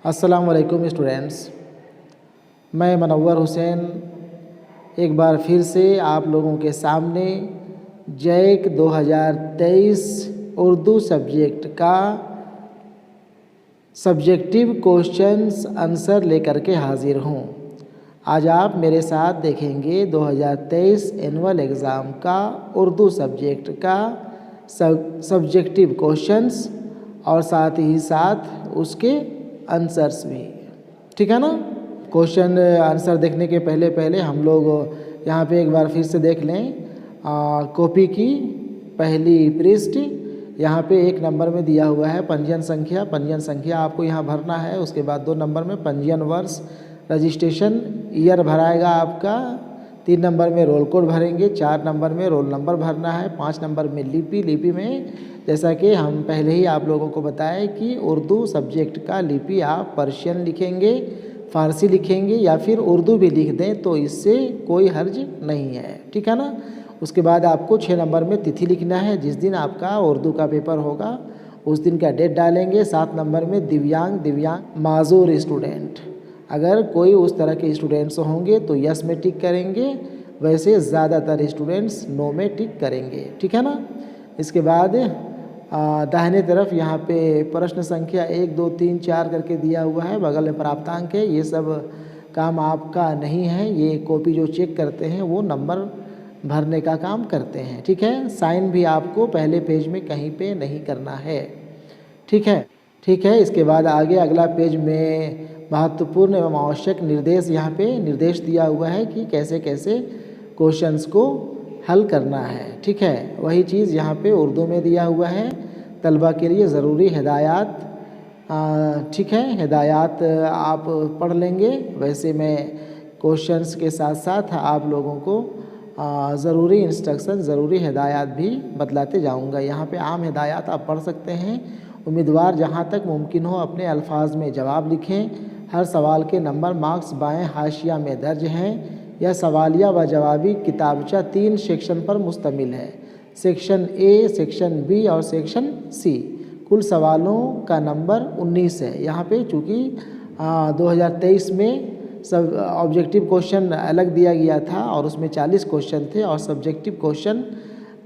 अस्सलाम वालेकुम स्टूडेंट्स, मैं मनव्वर हुसैन एक बार फिर से आप लोगों के सामने जैक 2023 उर्दू सब्जेक्ट का सब्जेक्टिव क्वेश्चंस आंसर लेकर के हाजिर हूँ। आज आप मेरे साथ देखेंगे 2023 एनुअल एग्ज़ाम का उर्दू सब्जेक्ट का सब्जेक्टिव क्वेश्चंस और साथ ही साथ उसके आंसर्स भी। ठीक है ना। क्वेश्चन आंसर देखने के पहले हम लोग यहाँ पे एक बार फिर से देख लें। कॉपी की पहली पृष्ठ यहाँ पे 1 नंबर में दिया हुआ है पंजीयन संख्या आपको यहाँ भरना है। उसके बाद 2 नंबर में पंजीयन वर्ष रजिस्ट्रेशन ईयर भराएगा आपका। 3 नंबर में रोल कोड भरेंगे। 4 नंबर में रोल नंबर भरना है। 5 नंबर में लिपि में जैसा कि हम पहले ही आप लोगों को बताएं कि उर्दू सब्जेक्ट का लिपि आप पर्शियन लिखेंगे, फ़ारसी लिखेंगे या फिर उर्दू भी लिख दें तो इससे कोई हर्ज नहीं है। ठीक है ना। उसके बाद आपको 6 नंबर में तिथि लिखना है, जिस दिन आपका उर्दू का पेपर होगा उस दिन का डेट डालेंगे। 7 नंबर में दिव्यांग माजूर स्टूडेंट, अगर कोई उस तरह के स्टूडेंट्स होंगे तो यस में टिक करेंगे, वैसे ज़्यादातर स्टूडेंट्स नो में टिक करेंगे। ठीक है ना। इसके बाद दाहिने तरफ यहाँ पे प्रश्न संख्या 1 2 3 4 करके दिया हुआ है, बगल में प्राप्तांक है। ये सब काम आपका नहीं है, ये कॉपी जो चेक करते हैं वो नंबर भरने का काम करते हैं। ठीक है। साइन भी आपको पहले पेज में कहीं पे नहीं करना है। ठीक है। इसके बाद आगे अगला पेज में महत्वपूर्ण एवं आवश्यक निर्देश, यहाँ पे निर्देश दिया हुआ है कि कैसे कैसे क्वेश्चंस को हल करना है। ठीक है। वही चीज़ यहाँ पे उर्दू में दिया हुआ है। तलबा के लिए ज़रूरी हिदायत, ठीक है, हिदायत आप पढ़ लेंगे। वैसे मैं क्वेश्चंस के साथ साथ आप लोगों को ज़रूरी इंस्ट्रक्शन, ज़रूरी हिदायत भी बतलाते जाऊँगा। यहाँ पे आम हिदायत आप पढ़ सकते हैं। उम्मीदवार जहाँ तक मुमकिन हो अपने अल्फाज में जवाब लिखें। हर सवाल के नंबर मार्क्स बाएं हाशिया में दर्ज हैं। यह सवालिया व जवाबी किताबचा 3 सेक्शन पर मुश्तमिल है, सेक्शन ए, सेक्शन बी और सेक्शन सी। कुल सवालों का नंबर 19 है। यहाँ पे चूँकि 2023 में सब ऑब्जेक्टिव क्वेश्चन अलग दिया गया था और उसमें 40 क्वेश्चन थे और सब्जेक्टिव क्वेश्चन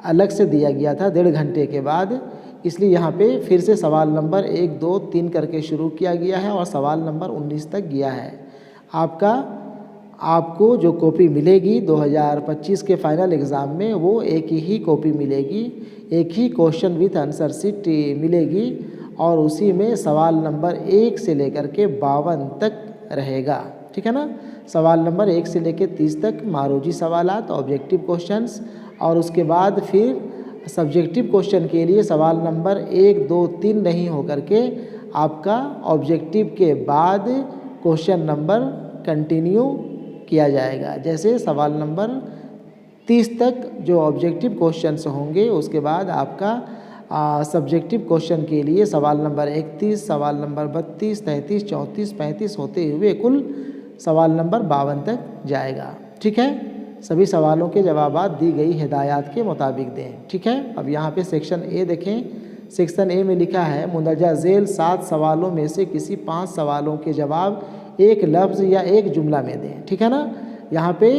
अलग से दिया गया था 1.5 घंटे के बाद, इसलिए यहाँ पे फिर से सवाल नंबर 1 2 3 करके शुरू किया गया है और सवाल नंबर 19 तक गया है। आपको जो कॉपी मिलेगी 2025 के फाइनल एग्ज़ाम में वो एक ही कॉपी मिलेगी, एक ही क्वेश्चन विथ आंसर शीट मिलेगी और उसी में सवाल नंबर 1 से लेकर के 52 तक रहेगा। ठीक है ना। सवाल नंबर 1 से लेकर 30 तक मारूजी सवालात, ऑब्जेक्टिव क्वेश्चंस, और उसके बाद फिर सब्जेक्टिव क्वेश्चन के लिए सवाल नंबर 1 2 3 नहीं होकर के आपका ऑब्जेक्टिव के बाद क्वेश्चन नंबर कंटिन्यू किया जाएगा। जैसे सवाल नंबर 30 तक जो ऑब्जेक्टिव क्वेश्चंस होंगे उसके बाद आपका सब्जेक्टिव क्वेश्चन के लिए सवाल नंबर 31, सवाल नंबर 32, 33, 34, 35 होते हुए कुल सवाल नंबर 52 तक जाएगा। ठीक है। सभी सवालों के जवाबात दी गई हिदायत के मुताबिक दें। ठीक है। अब यहाँ पे सेक्शन ए देखें। सेक्शन ए में लिखा है मुंदरजा झेल 7 सवालों में से किसी 5 सवालों के जवाब एक लफ्ज़ या एक जुमला में दें। ठीक है ना। यहाँ पे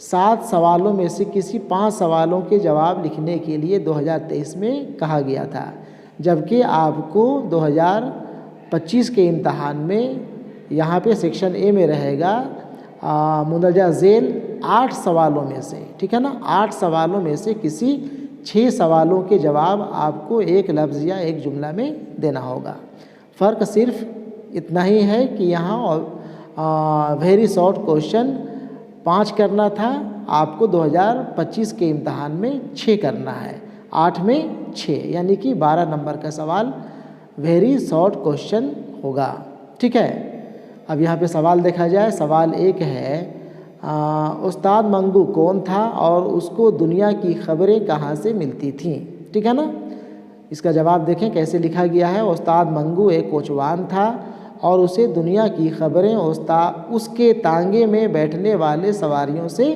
7 सवालों में से किसी 5 सवालों के जवाब लिखने के लिए 2023 में कहा गया था, जबकि आपको 2025 के इम्तहान में यहाँ पे सेक्शन ए में रहेगा मुंदरजा झेल 8 सवालों में से, ठीक है ना, 8 सवालों में से किसी 6 सवालों के जवाब आपको एक लफ्ज़ या एक जुमला में देना होगा। फ़र्क सिर्फ इतना ही है कि यहाँ वेरी शॉर्ट क्वेश्चन 5 करना था, आपको 2025 के इम्तहान में 6 करना है। 8 में 6 यानी कि 12 नंबर का सवाल वेरी शॉर्ट क्वेश्चन होगा। ठीक है। अब यहाँ पे सवाल देखा जाए। सवाल 1 है उस्ताद मंगू कौन था और उसको दुनिया की खबरें कहाँ से मिलती थीं। ठीक है ना। इसका जवाब देखें कैसे लिखा गया है। उस्ताद मंगू एक कोचवान था और उसे दुनिया की खबरें उसके तांगे में बैठने वाले सवारियों से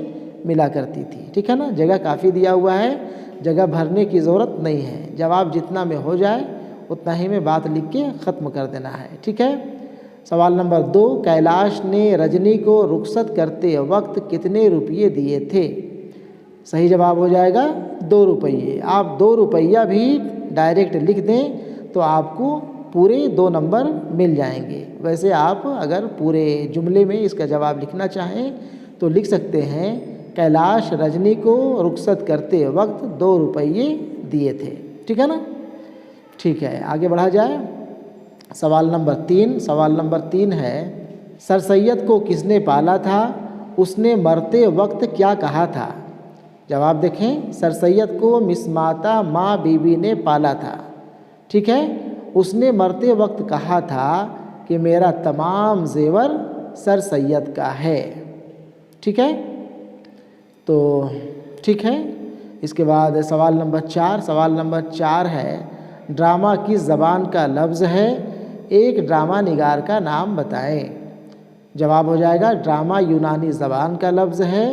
मिला करती थी। ठीक है ना। जगह काफ़ी दिया हुआ है, जगह भरने की ज़रूरत नहीं है। जवाब जितना में हो जाए उतना ही में बात लिख के ख़त्म कर देना है। ठीक है। सवाल नंबर 2, कैलाश ने रजनी को रुखसत करते वक्त कितने रुपये दिए थे? सही जवाब हो जाएगा 2 रुपये। आप 2 रुपया भी डायरेक्ट लिख दें तो आपको पूरे 2 नंबर मिल जाएंगे। वैसे आप अगर पूरे जुमले में इसका जवाब लिखना चाहें तो लिख सकते हैं, कैलाश रजनी को रुखसत करते वक्त 2 रुपये दिए थे। ठीक है ना? ठीक है, आगे बढ़ा जाए। सवाल नंबर 3। सवाल नंबर 3 है, सर सैयद को किसने पाला था? उसने मरते वक्त क्या कहा था? जवाब देखें, सर सैयद को मिसमाता माँ बीबी ने पाला था। ठीक है, उसने मरते वक्त कहा था कि मेरा तमाम जेवर सर सैयद का है। ठीक है, तो ठीक है। इसके बाद सवाल नंबर 4। सवाल नंबर 4 है, ड्रामा किस ज़बान का लफ्ज़ है? एक ड्रामा निगार का नाम बताएं। जवाब हो जाएगा, ड्रामा यूनानी ज़बान का लफ्ज़ है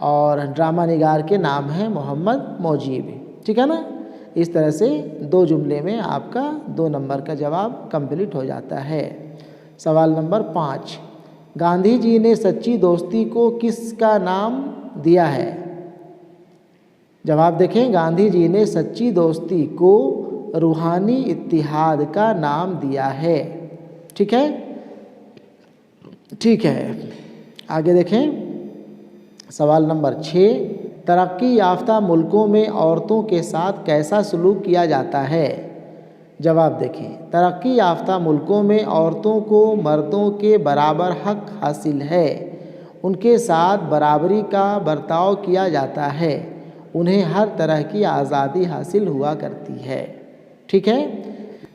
और ड्रामा निगार के नाम है मोहम्मद मोजीब। ठीक है ना? इस तरह से 2 जुमले में आपका 2 नंबर का जवाब कंप्लीट हो जाता है। सवाल नंबर 5, गांधी जी ने सच्ची दोस्ती को किसका नाम दिया है? जवाब देखें, गांधी जी ने सच्ची दोस्ती को रूहानी इत्तिहाद का नाम दिया है। ठीक है? ठीक है, आगे देखें। सवाल नंबर 6, तरक्की याफ्ता मुल्कों में औरतों के साथ कैसा सलूक किया जाता है? जवाब देखें, तरक्की याफ्ता मुल्कों में औरतों को मर्दों के बराबर हक हासिल है। उनके साथ बराबरी का बर्ताव किया जाता है। उन्हें हर तरह की आज़ादी हासिल हुआ करती है। ठीक है?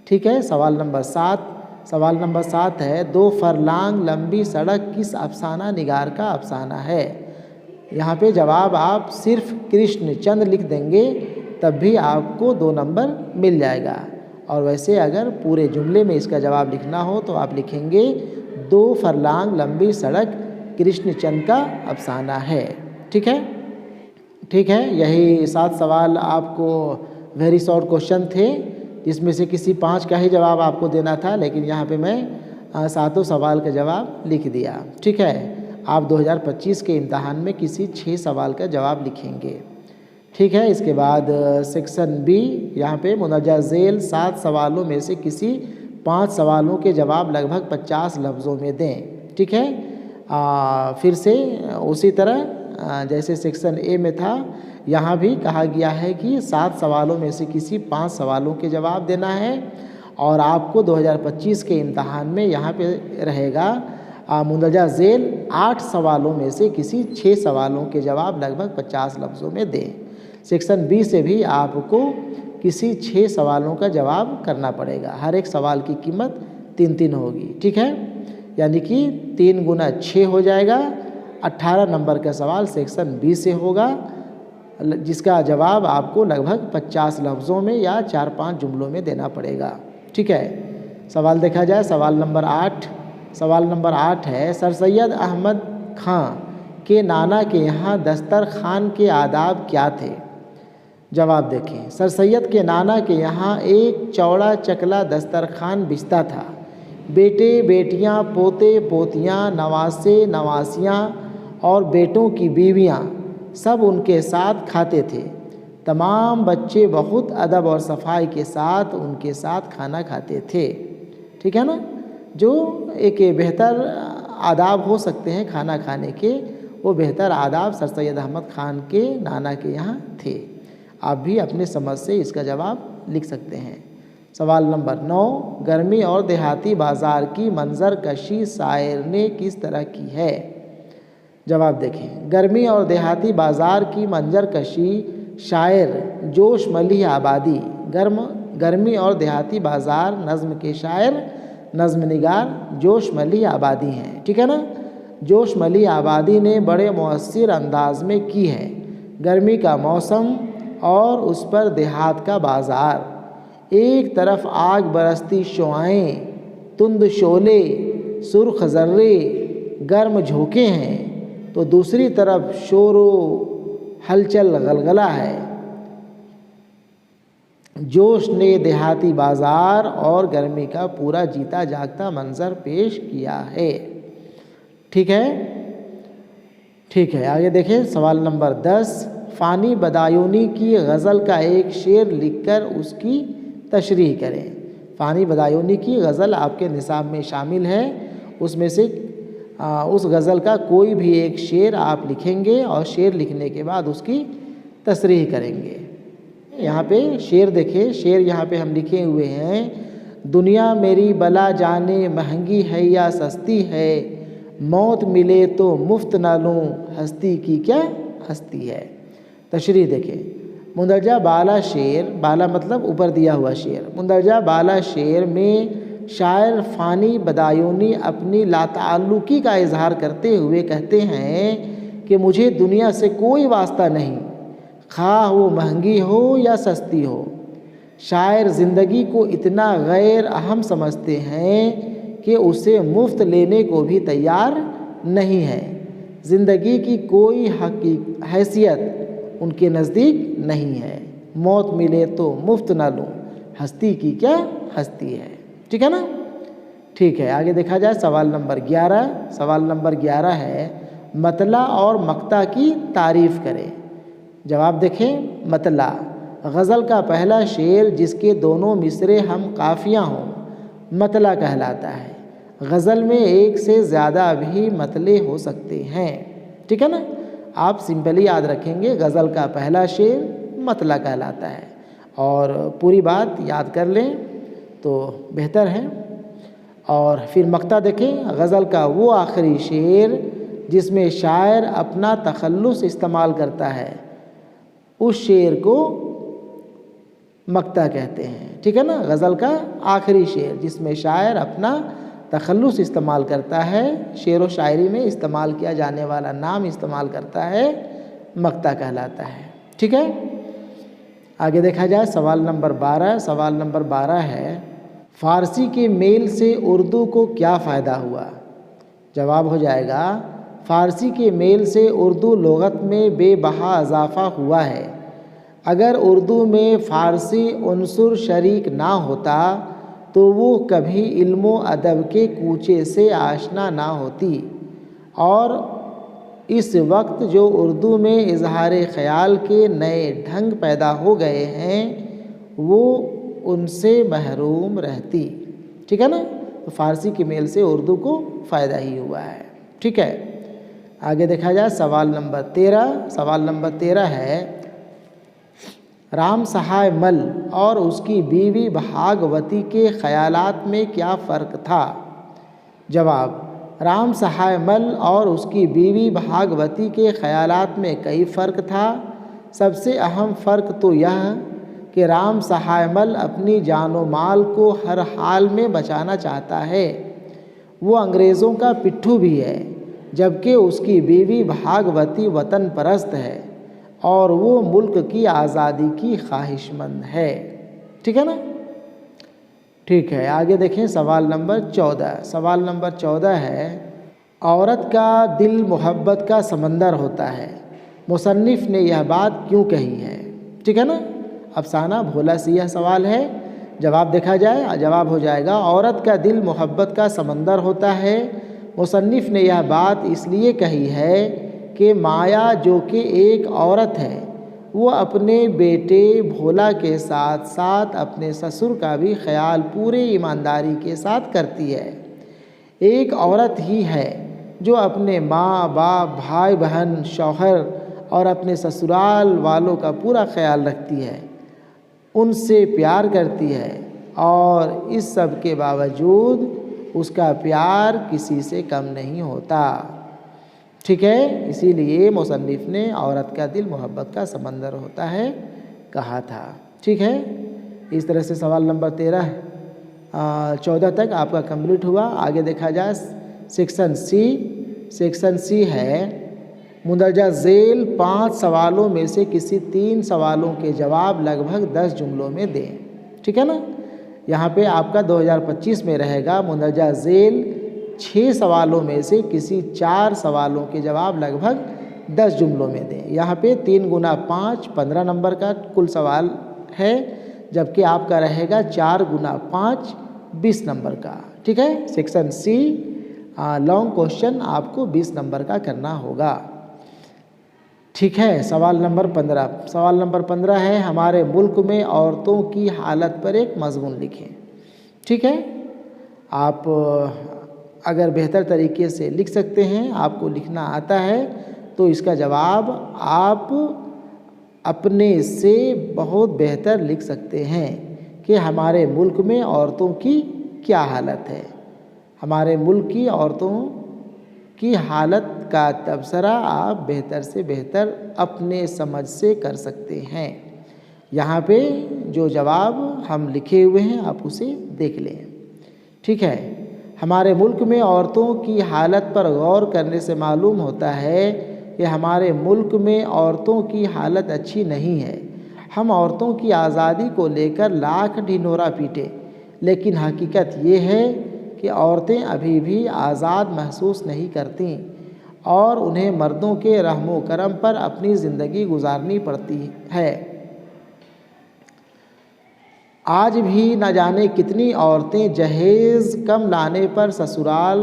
ठीक है, सवाल नंबर 7। सवाल नंबर 7 है, 2 फरलांग लंबी सड़क किस अफसाना निगार का अफसाना है? यहाँ पे जवाब आप सिर्फ कृष्णचंद लिख देंगे तब भी आपको 2 नंबर मिल जाएगा। और वैसे अगर पूरे जुमले में इसका जवाब लिखना हो तो आप लिखेंगे 2 फरलांग लंबी सड़क कृष्णचंद का अफसाना है। ठीक है? ठीक है, यही 7 सवाल आपको वेरी शॉर्ट क्वेश्चन थे, जिसमें से किसी 5 का ही जवाब आपको देना था, लेकिन यहाँ पे मैं 7 सवाल का जवाब लिख दिया। ठीक है, आप 2025 के इम्तहान में किसी 6 सवाल का जवाब लिखेंगे। ठीक है, इसके बाद सेक्शन बी, यहाँ पे मुंदरजा झेल 7 सवालों में से किसी 5 सवालों के जवाब लगभग 50 लफ्ज़ों में दें। ठीक है, फिर से उसी तरह जैसे सेक्शन ए में था, यहाँ भी कहा गया है कि 7 सवालों में से किसी 5 सवालों के जवाब देना है। और आपको 2025 के इम्तहान में यहाँ पे रहेगा मुंदरजा झेल 8 सवालों में से किसी 6 सवालों के जवाब लगभग 50 लफ्ज़ों में दें। सेक्शन बी से भी आपको किसी 6 सवालों का जवाब करना पड़ेगा। हर एक सवाल की कीमत 3-3 होगी। ठीक है, यानी कि 3 गुना 6 हो जाएगा। 18 नंबर का सवाल सेक्शन बी से होगा, जिसका जवाब आपको लगभग 50 लफ्ज़ों में या 4-5 जुमलों में देना पड़ेगा। ठीक है, सवाल देखा जाए। सवाल नंबर 8। सवाल नंबर 8 है, सर सैयद अहमद खां के नाना के यहाँ दस्तरखान के आदाब क्या थे? जवाब देखें, सर सैयद के नाना के यहाँ एक चौड़ा चकला दस्तरखान बिछता था। बेटे बेटियाँ, पोते पोतियाँ, नवासे नवासियाँ और बेटों की बीवियाँ सब उनके साथ खाते थे। तमाम बच्चे बहुत अदब और सफाई के साथ उनके साथ खाना खाते थे। ठीक है ना? जो एक बेहतर आदाब हो सकते हैं खाना खाने के, वो बेहतर आदाब सर सैयद अहमद खान के नाना के यहाँ थे। आप भी अपने समझ से इसका जवाब लिख सकते हैं। सवाल नंबर 9, गर्मी और देहाती बाज़ार की मंजर कशी शायर ने किस तरह की है? जवाब देखें, गर्मी और देहाती बाज़ार की मंजर कशी शायर जोश मलिह आबादी। गर्मी और देहाती बाज़ार नज़्म के शायर नज़्म निगार जोश मलिह आबादी हैं। ठीक है ना? जोश मलिह आबादी ने बड़े मुअस्सिर अंदाज में की है। गर्मी का मौसम और उस पर देहात का बाज़ार, एक तरफ आग बरसती शुआएं, तुंद शोले, सुर्ख ज़र्रे, गर्म झोंके हैं, तो दूसरी तरफ शोरो हलचल गलगला है। जोश ने देहाती बाज़ार और गर्मी का पूरा जीता जागता मंजर पेश किया है। ठीक है, ठीक है, आगे देखें सवाल नंबर 10। फ़ानी बदायूनी की गज़ल का एक शेर लिखकर उसकी तशरीह करें। फ़ानी बदायूनी की गज़ल आपके निसाब में शामिल है, उसमें से उस गज़ल का कोई भी एक शेर आप लिखेंगे और शेर लिखने के बाद उसकी तशरीह करेंगे। यहाँ पे शेर देखिए, शेर यहाँ पे हम लिखे हुए हैं, दुनिया मेरी बला जाने महंगी है या सस्ती है, मौत मिले तो मुफ्त ना लूँ, हस्ती की क्या हस्ती है। तशरीह देखें, मुंदरजा बाला शेर, बाला मतलब ऊपर दिया हुआ शेर, मुंदरजा बाला शेर में शायर फ़ानी बदायूनी अपनी लाताल्लुकी का इजहार करते हुए कहते हैं कि मुझे दुनिया से कोई वास्ता नहीं, खा वो महंगी हो या सस्ती हो। शायर ज़िंदगी को इतना गैर अहम समझते हैं कि उसे मुफ्त लेने को भी तैयार नहीं है। ज़िंदगी की कोई हैसियत उनके नज़दीक नहीं है, मौत मिले तो मुफ्त ना लूँ, हस्ती की क्या हस्ती है। ठीक है ना, ठीक है, आगे देखा जाए सवाल नंबर 11। सवाल नंबर 11 है, मतला और मक्ता की तारीफ़ करें। जवाब देखें, मतला गज़ल का पहला शेर जिसके दोनों मिसरे हम काफ़िया हों, मतला कहलाता है। गज़ल में एक से ज़्यादा भी मतले हो सकते हैं। ठीक है ना, आप सिंपली याद रखेंगे, गज़ल का पहला शेर मतला कहलाता है और पूरी बात याद कर लें तो बेहतर है। और फिर मक्ता देखें, गज़ल का वो आखिरी शेर जिसमें शायर अपना तखल्लुस इस्तेमाल करता है, उस शेर को मक्ता कहते हैं। ठीक है ना, गज़ल का आखिरी शेर जिसमें शायर अपना तखल्लुस इस्तेमाल करता है, शेर व शायरी में इस्तेमाल किया जाने वाला नाम इस्तेमाल करता है, मक्ता कहलाता है। ठीक है, आगे देखा जाए सवाल नंबर 12। सवाल नंबर 12 है, फ़ारसी के मेल से उर्दू को क्या फ़ायदा हुआ। जवाब हो जाएगा, फ़ारसी के मेल से उर्दू लुग़त में बेबहा इजाफ़ा हुआ है। अगर उर्दू में फ़ारसी उन्सुर शरीक ना होता तो वो कभी इल्मो अदब के कूचे से आशना ना होती, और इस वक्त जो उर्दू में इजहार ख़याल के नए ढंग पैदा हो गए हैं वो उनसे महरूम रहती। ठीक है ना, तो फ़ारसी के मेल से उर्दू को फ़ायदा ही हुआ है। ठीक है, आगे देखा जाए सवाल नंबर 13। सवाल नंबर 13 है, राम सहाय मल और उसकी बीवी भागवती के ख़यालात में क्या फ़र्क था। जवाब, राम सहाय मल और उसकी बीवी भागवती के ख़यालात में कई फ़र्क था। सबसे अहम फ़र्क तो यह कि राम सहाय मल अपनी जान व माल को हर हाल में बचाना चाहता है, वो अंग्रेज़ों का पिट्ठू भी है, जबकि उसकी बीवी भागवती वतन परस्त है और वो मुल्क की आज़ादी की ख्वाहिशमंद है। ठीक है ना, ठीक है, आगे देखें सवाल नंबर 14। सवाल नंबर 14 है, औरत का दिल मोहब्बत का समंदर होता है, मुसन्निफ़ ने यह बात क्यों कही है। ठीक है ना, अफसाना भोला सिया सवाल है। जवाब देखा जाए, जवाब हो जाएगा, औरत का दिल मोहब्बत का समंदर होता है, मुसन्निफ़ ने यह बात इसलिए कही है कि माया जो कि एक औरत है वो अपने बेटे भोला के साथ साथ अपने ससुर का भी ख्याल पूरे ईमानदारी के साथ करती है। एक औरत ही है जो अपने माँ बाप, भाई बहन, शौहर और अपने ससुराल वालों का पूरा ख्याल रखती है, उनसे प्यार करती है और इस सब के बावजूद उसका प्यार किसी से कम नहीं होता। ठीक है, इसीलिए मुसन्निफ़ ने औरत का दिल मोहब्बत का समंदर होता है कहा था। ठीक है, इस तरह से सवाल नंबर 14 तक आपका कंप्लीट हुआ। आगे देखा जाए सेक्शन सी। सेक्शन सी है, मुंदरजा झेल 5 सवालों में से किसी 3 सवालों के जवाब लगभग 10 जुमलों में दें। ठीक है ना, यहाँ पे आपका 2025 में रहेगा, मुंदरजा झेल 6 सवालों में से किसी 4 सवालों के जवाब लगभग 10 जुमलों में दें। यहाँ पे 3 गुना 5 15 नंबर का कुल सवाल है, जबकि आपका रहेगा 4 गुना 5 20 नंबर का। ठीक है, सेक्शन सी लॉन्ग क्वेश्चन आपको 20 नंबर का करना होगा। ठीक है, सवाल नंबर 15। सवाल नंबर 15 है, हमारे मुल्क में औरतों की हालत पर एक मजमून लिखें। ठीक है, आप अगर बेहतर तरीके से लिख सकते हैं, आपको लिखना आता है, तो इसका जवाब आप अपने से बहुत बेहतर लिख सकते हैं कि हमारे मुल्क में औरतों की क्या हालत है। हमारे मुल्क की औरतों की हालत का तबसरा आप बेहतर से बेहतर अपने समझ से कर सकते हैं। यहाँ पे जो जवाब हम लिखे हुए हैं आप उसे देख लें। ठीक है, हमारे मुल्क में औरतों की हालत पर गौर करने से मालूम होता है कि हमारे मुल्क में औरतों की हालत अच्छी नहीं है। हम औरतों की आज़ादी को लेकर लाख ढिंढोरा पीटे, लेकिन हकीकत ये है कि औरतें अभी भी आज़ाद महसूस नहीं करती और उन्हें मर्दों के रहमो करम पर अपनी ज़िंदगी गुजारनी पड़ती है। आज भी न जाने कितनी औरतें जहेज़ कम लाने पर ससुराल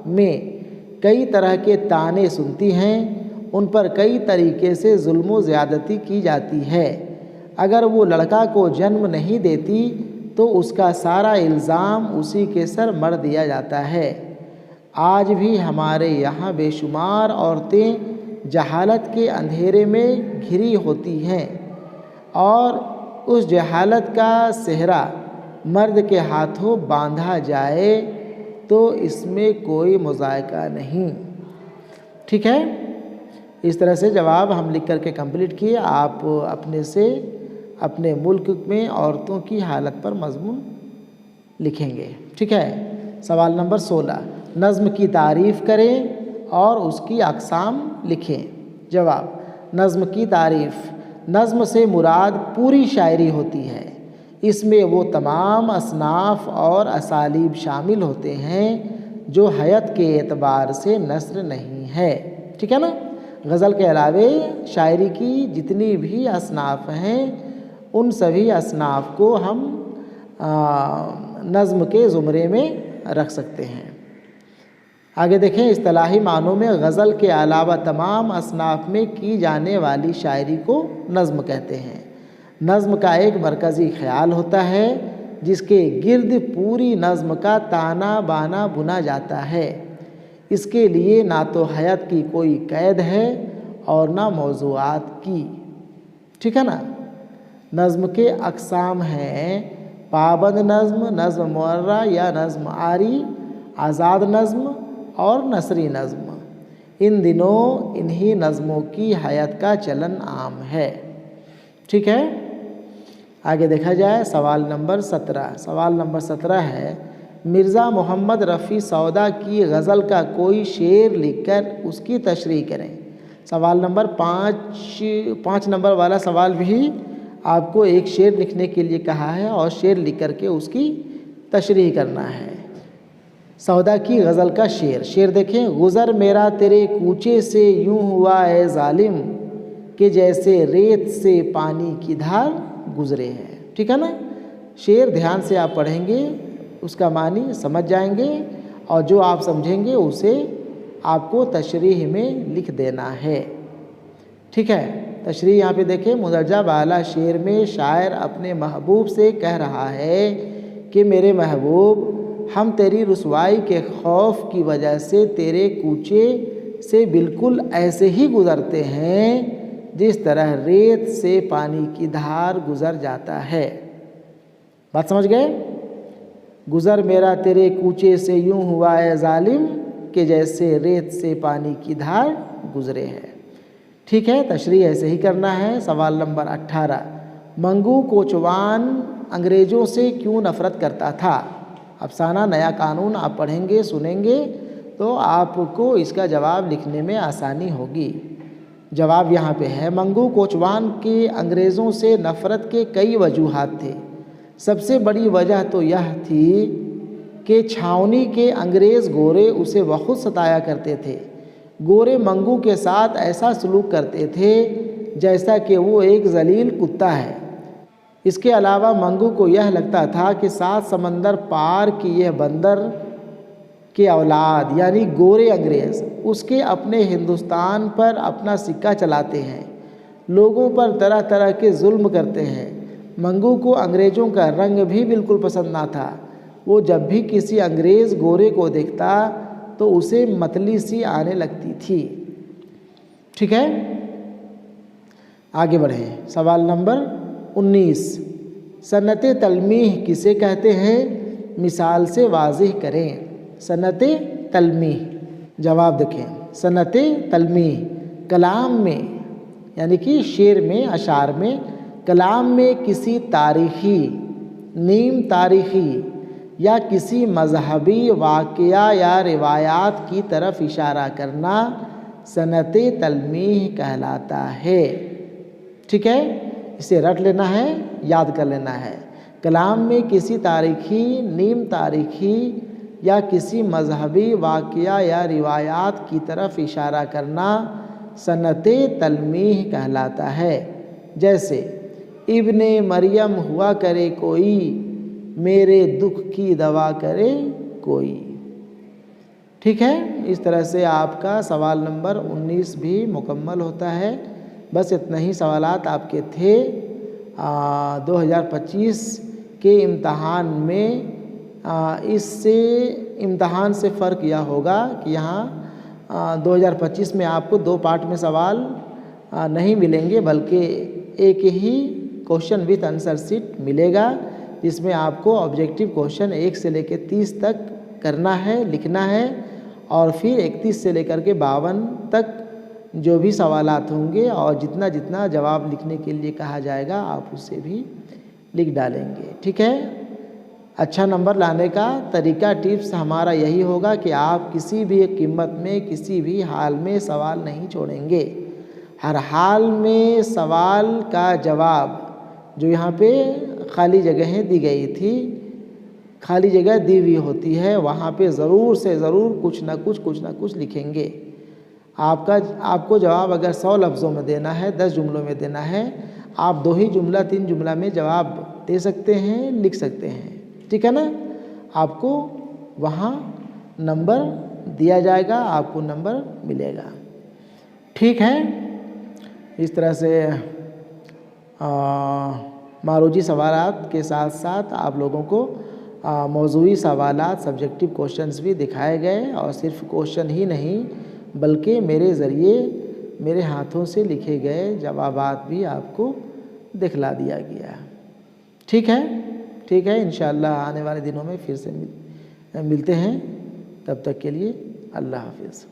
में कई तरह के ताने सुनती हैं। उन पर कई तरीके से जुल्म ज़्यादती की जाती है। अगर वो लड़का को जन्म नहीं देती तो उसका सारा इल्ज़ाम उसी के सर मढ़ दिया जाता है। आज भी हमारे यहाँ बेशुमार औरतें जहालत के अंधेरे में घिरी होती हैं और उस जहालत का सेहरा मर्द के हाथों बांधा जाए तो इसमें कोई मुज़ायका नहीं। ठीक है, इस तरह से जवाब हम लिख करके कंप्लीट किए। आप अपने से अपने मुल्क में औरतों की हालत पर मजमून लिखेंगे। ठीक है, सवाल नंबर 16, नज़्म की तारीफ़ करें और उसकी अक़साम लिखें। जवाब, नज़्म की तारीफ़, नज़्म से मुराद पूरी शायरी होती है। इसमें वो तमाम असनाफ़ और असालीब शामिल होते हैं जो हयत के एतबार से नस्र नहीं है। ठीक है ना, गज़ल के अलावे शायरी की जितनी भी असनाफ़ हैं उन सभी असनाफ़ को हम नज़्म के ज़ुमरे में रख सकते हैं। आगे देखें, इस्तिलाही मानों में गज़ल के अलावा तमाम असनाफ़ में की जाने वाली शायरी को नज़्म कहते हैं। नज़्म का एक मरकज़ी ख़याल होता है जिसके गिर्द पूरी नज़्म का ताना बाना बुना जाता है। इसके लिए ना तो हयत की कोई कैद है और ना मौज़ूआत की। ठीक है ना, नज़्म के अक़साम हैं पाबंद नज़्म, नज़्म मुअर्रा या नज़्म आरी, आज़ाद नज़्म और नसरी नज़्म। इन दिनों इन्हीं नज़्मों की हयत का चलन आम है। ठीक है, आगे देखा जाए सवाल नंबर 17। सवाल नंबर 17 है, मिर्ज़ा मोहम्मद रफ़ी सौदा की गज़ल का कोई शेर लिखकर उसकी तशरीह करें। सवाल नंबर 5 नंबर वाला सवाल भी आपको एक शेर लिखने के लिए कहा है और शेर लिख करके उसकी तशरीह करना है। सौदा की गज़ल का शेर देखें, गुज़र मेरा तेरे कूचे से यूं हुआ है ज़ालिम कि जैसे रेत से पानी की धार गुज़रे है। ठीक है ना, शेर ध्यान से आप पढ़ेंगे उसका मानी समझ जाएंगे और जो आप समझेंगे उसे आपको तशरीह में लिख देना है। ठीक है, तशरीह यहाँ पे देखें, मुदर्जा बाला शेर में शायर अपने महबूब से कह रहा है कि मेरे महबूब, हम तेरी रुसवाई के खौफ की वजह से तेरे कूचे से बिल्कुल ऐसे ही गुज़रते हैं जिस तरह रेत से पानी की धार गुज़र जाता है। बात समझ गए? गुज़र मेरा तेरे कूचे से यूं हुआ है ज़ालिम कि जैसे रेत से पानी की धार गुज़रे है। ठीक है, तशरीह ऐसे ही करना है। सवाल नंबर 18, मंगू कोचवान अंग्रेज़ों से क्यों नफ़रत करता था। अफसाना नया कानून आप पढ़ेंगे सुनेंगे तो आपको इसका जवाब लिखने में आसानी होगी। जवाब यहाँ पे है, मंगू कोचवान के अंग्रेज़ों से नफ़रत के कई वजूहात थे। सबसे बड़ी वजह तो यह थी कि छावनी के अंग्रेज़ गोरे उसे बहुत सताया करते थे। गोरे मंगू के साथ ऐसा सलूक करते थे जैसा कि वो एक जलील कुत्ता है। इसके अलावा मंगू को यह लगता था कि 7 समंदर पार की यह बंदर के औलाद यानी गोरे अंग्रेज़ उसके अपने हिंदुस्तान पर अपना सिक्का चलाते हैं, लोगों पर तरह तरह के जुल्म करते हैं। मंगू को अंग्रेज़ों का रंग भी बिल्कुल पसंद ना था। वो जब भी किसी अंग्रेज़ गोरे को देखता तो उसे मतली सी आने लगती थी। ठीक है, आगे बढ़ें। सवाल नंबर 19, सन्नत तलमीह किसे कहते हैं? मिसाल से वाज़िह करें। सन्नत तलमीह, जवाब देखें। सन्नत तलमीह कलाम में यानी कि शेर में, अशार में, कलाम में किसी तारीख़ी, नीम तारीख़ी या किसी मजहबी वाक़या या रिवायात की तरफ इशारा करना सन्नत तलमीह कहलाता है। ठीक है, इसे रट लेना है, याद कर लेना है। कलाम में किसी तारीख़ी, नीम तारीख़ी या किसी मजहबी वाक़या या रिवायात की तरफ इशारा करना सन्नत तलमीह कहलाता है। जैसे इब्ने मरियम हुआ करे कोई, मेरे दुख की दवा करे कोई। ठीक है, इस तरह से आपका सवाल नंबर 19 भी मुकम्मल होता है। बस इतना ही सवालात आपके थे। 2025 के इम्तहान में इससे इम्तहान से फ़र्क यह होगा कि यहाँ 2025 में आपको 2 पार्ट में सवाल नहीं मिलेंगे, बल्कि एक ही क्वेश्चन विथ आंसर शीट मिलेगा, जिसमें आपको ऑब्जेक्टिव क्वेश्चन 1 से लेकर 30 तक करना है, लिखना है, और फिर 31 से लेकर के 52 तक जो भी सवालात होंगे और जितना जितना जवाब लिखने के लिए कहा जाएगा आप उसे भी लिख डालेंगे। ठीक है, अच्छा नंबर लाने का तरीका, टिप्स हमारा यही होगा कि आप किसी भी कीमत में, किसी भी हाल में सवाल नहीं छोड़ेंगे। हर हाल में सवाल का जवाब, जो यहाँ पे खाली जगहें दी गई थी, खाली जगह दी हुई होती है, वहाँ पे ज़रूर से ज़रूर कुछ ना कुछ लिखेंगे। आपको जवाब अगर 100 लफ्ज़ों में देना है, 10 जुमलों में देना है, आप 2 ही जुमला 3 जुमला में जवाब दे सकते हैं, लिख सकते हैं। ठीक है ना, आपको वहाँ नंबर दिया जाएगा, आपको नंबर मिलेगा। ठीक है, इस तरह से मारूजी सवालात के साथ साथ आप लोगों को मौजूई सवालात, सब्जेक्टिव क्वेश्चंस भी दिखाए गए, और सिर्फ क्वेश्चन ही नहीं बल्कि मेरे ज़रिए, मेरे हाथों से लिखे गए जवाबात भी आपको दिखला दिया गया। ठीक है, इंशाअल्लाह आने वाले दिनों में फिर से मिलते हैं। तब तक के लिए अल्लाह हाफ़िज़।